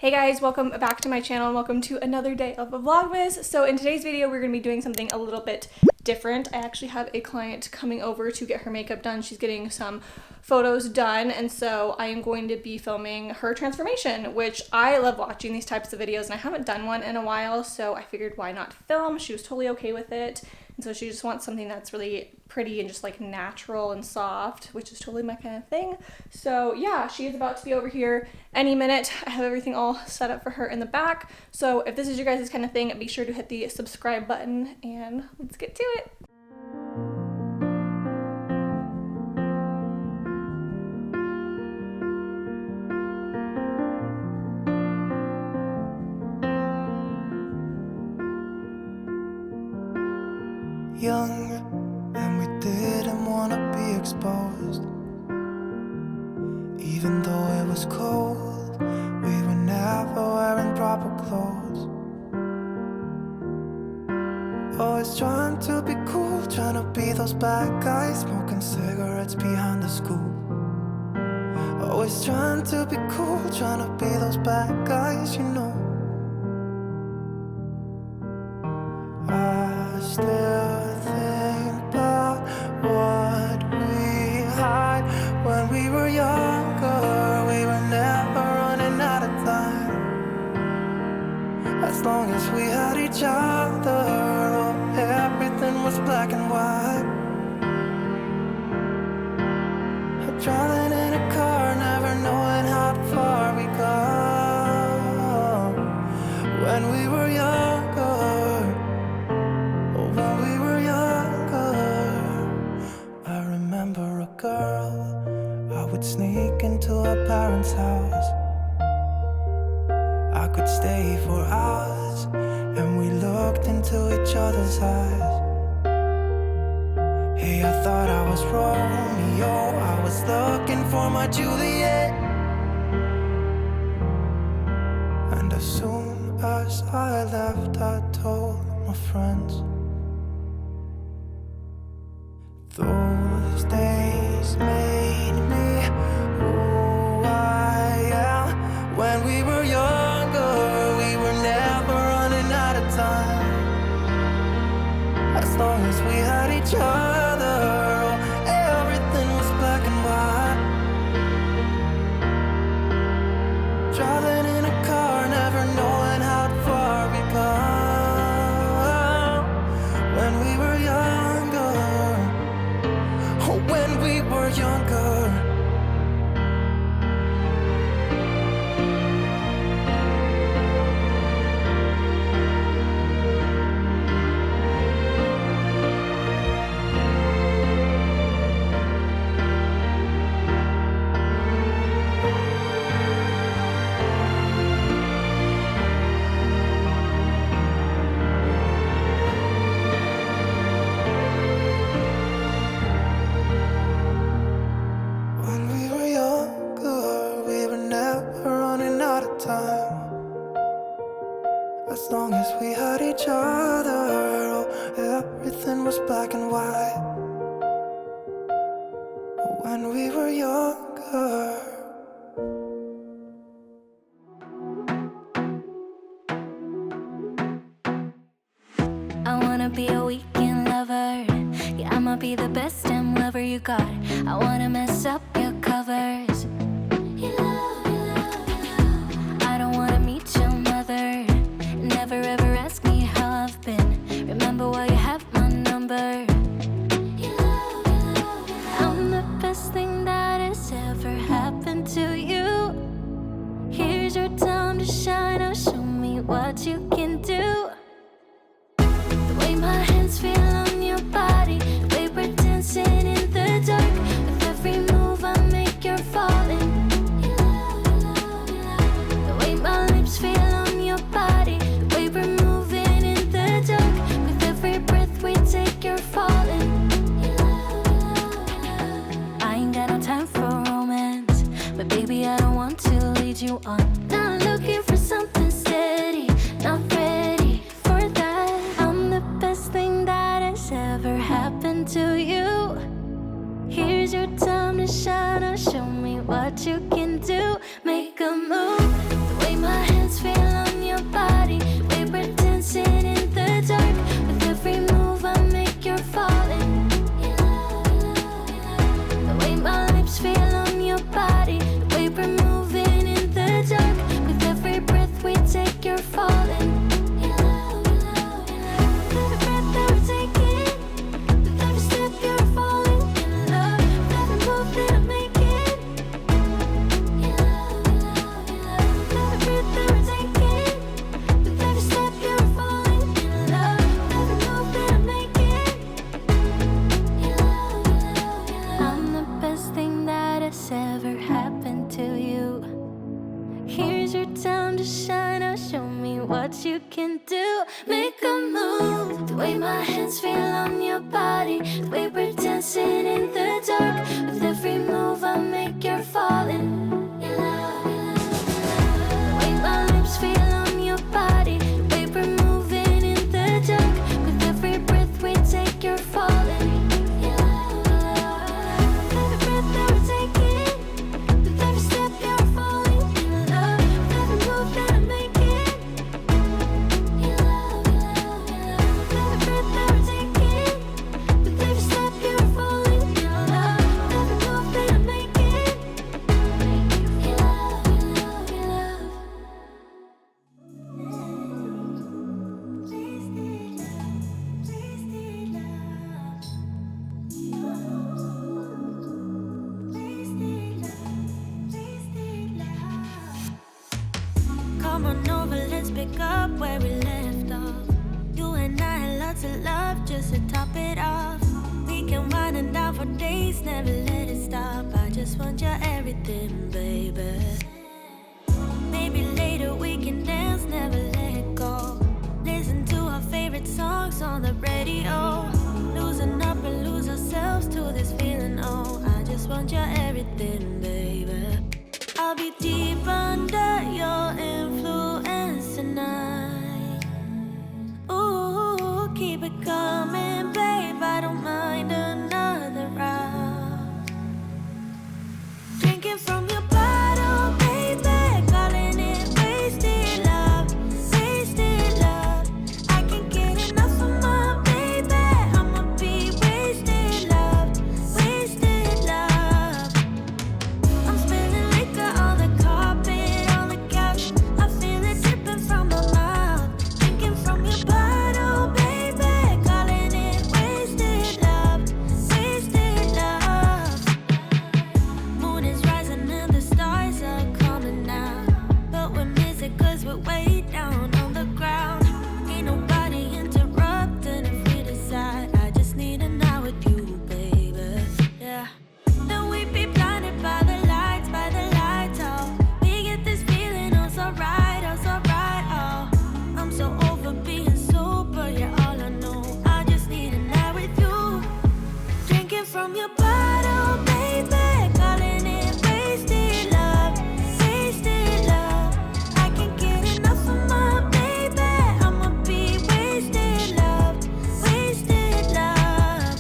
Hey guys, welcome back to my channel and welcome to another day of VLOGMAS. So in today's video, we're going to be doing something a little bit different. I actually have a client coming over to get her makeup done. She's getting some photos done, and so I am going to be filming her transformation, which I love watching these types of videos, and I haven't done one in a while, so I figured why not film. She was totally okay with it, and so she just wants something that's really pretty and just like natural and soft, which is totally my kind of thing. So yeah, she is about to be over here any minute. I have everything all set up for her in the back. So if this is your guys' kind of thing, be sure to hit the subscribe button and let's get to it. Young, and we didn't want to be exposed. Even though it was cold, we were never wearing proper clothes. Always trying to be cool, trying to be those bad guys, smoking cigarettes behind the school. Always trying to be cool, trying to be those bad guys, you know. I still think about what we had when we were younger. We were never running out of time. As long as we had each other, oh, everything was black and white. Driving in a car, never knowing how far we go. When we were younger, when we were younger, I remember a girl. I would sneak into her parents' house. I could stay for hours, and we looked into each other's eyes. Hey, I thought I was Romeo, I was looking for my Juliet. And as soon as I left, I told my friends. Those days made me who I am. When we were younger, we were never running out of time. As long as we had each other, oh, everything was black and white. Driving in a car, never knowing how far we go. When we were younger, oh, when we were younger. When we were younger, we were never running out of time. As long as we had each other, oh, everything was black and white. When we were younger. I wanna be a weekend lover. Yeah, I'ma be the best damn lover you got. I wanna mess up your covers. I don't wanna meet your mother. Never ever ask me how I've been. Remember why you have my number. I'm the best thing that has ever happened to you. Here's your time to shine. Now show me what you can do. The way my hands feel on your body, the way we're dancing in the dark. With every move I make, you're falling. The way my lips feel on your body, the way we're moving in the dark. With every breath we take, you're falling. I ain't got no time for romance, but baby, I don't want to lead you on. Not looking for something steady, not ready for that. I'm the best thing that has to shine. Now show me what you can do. Make a move. The way my hands feel on your body, the way we're dancing in the dark. With every move I make, you're falling. In love, in love, in love. The way my lips feel on your body, the way we're moving in the dark. With every breath we take, you're falling. In love, in love. With every breath that we're taking, with every step you're falling. In love, with every move that I'm making. In love, in love, in love. With every breath that we're taking, with every step you're falling. In love, with every move that I'm making. In love, in love, in love. Come on over, let's pick up where we left off. You and I had lots of love just to top it off. We can wind and down for days, never let it stop. I just want your everything, baby. Maybe later we can dance, never let it go. Listen to our favorite songs on the radio. Loosen up and lose ourselves to this feeling, oh. I just want your everything, baby. I'll be deep under your influence tonight. Ooh, keep it coming, babe. I don't mind another round. Drinking from your bottle, baby. Calling it wasted love, wasted love. I can't get enough of my baby. I'ma be wasted love, wasted love. I'm spilling liquor on the carpet, on the couch. I feel it dripping from my mouth. Drinking from your bottle, baby. Calling it wasted love, wasted love. Moon is rising and the stars are coming out. But we miss it cause we're way down on the ground. Ain't nobody interrupting if we decide. I just need a night with you, baby. Yeah. Then we be blinded by the lights, oh. We get this feeling, oh, so right, oh. I'm so over being sober, you're all I know. I just need a night with you. Drinking from your bottle, baby. Calling it wasted love, wasted love. I can't get enough of my baby. I'ma be wasted love, wasted love.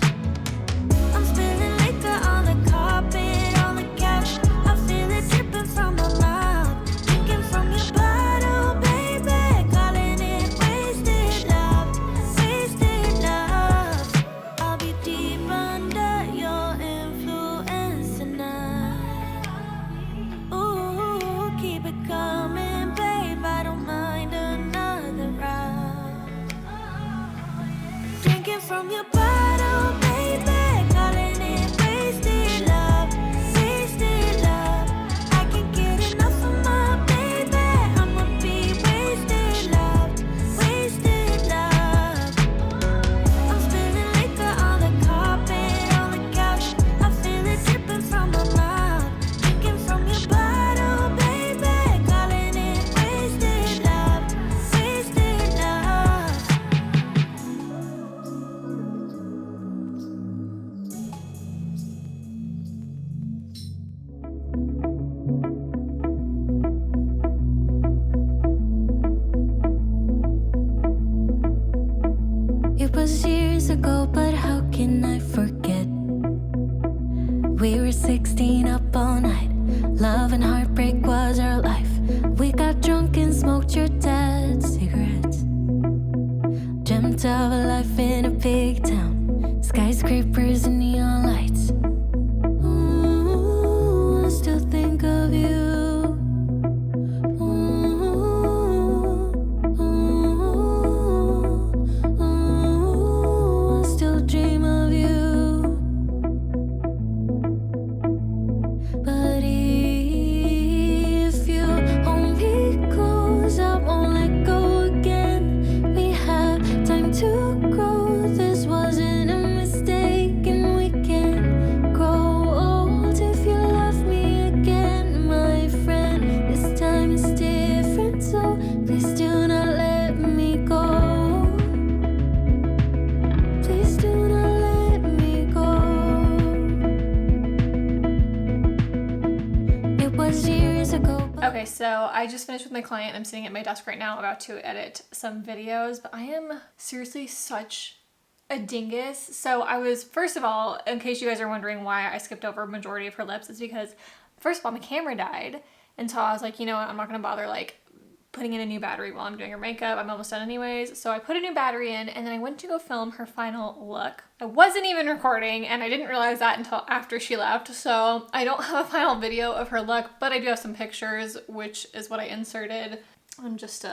I'm spilling liquor on the carpet, on the couch. I feel it dripping from my mouth. Drinking from your bottle, baby. Calling it wasted love, wasted love. I'll be deep under your influence tonight. Ooh, keep it coming, babe. I don't mind another round. Drinking from your bottle, baby. Calling it wasted love, wasted love. I can't get enough of my baby. I'ma be wasted love, wasted love. I'm spilling liquor on the carpet, on the couch. I feel it dripping from my mouth. Drinking from your bottle, baby. Calling it wasted love, wasted love. It was years ago, but how can I forget? We were 16 up all night. Love and heartbreak was our life. We got drunk and smoked your dad's cigarettes. Dreamt of a life in a big town. Skyscrapers and neon lights. Ooh, I still think of you. I still dream of you. So I just finished with my client. I'm sitting at my desk right now about to edit some videos, but I am seriously such a dingus. So I was, first of all, in case you guys are wondering why I skipped over a majority of her lips, it's because first of all, my camera died. And so I was like, you know what, I'm not gonna bother like putting in a new battery while I'm doing her makeup. I'm almost done anyways. So I put a new battery in, and then I went to go film her final look. I wasn't even recording, and I didn't realize that until after she left. So I don't have a final video of her look, but I do have some pictures, which is what I inserted. I'm just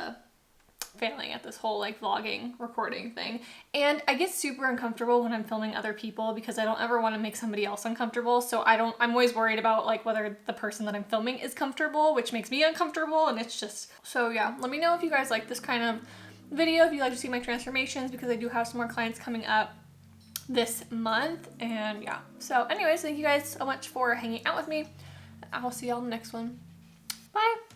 failing at this whole like vlogging recording thing. And I get super uncomfortable when I'm filming other people because I don't ever want to make somebody else uncomfortable. So I'm always worried about like whether the person that I'm filming is comfortable, which makes me uncomfortable. And it's just, so yeah, let me know if you guys like this kind of video, if you like to see my transformations, because I do have some more clients coming up this month. And yeah, so anyways, thank you guys so much for hanging out with me. I'll see y'all in the next one. Bye.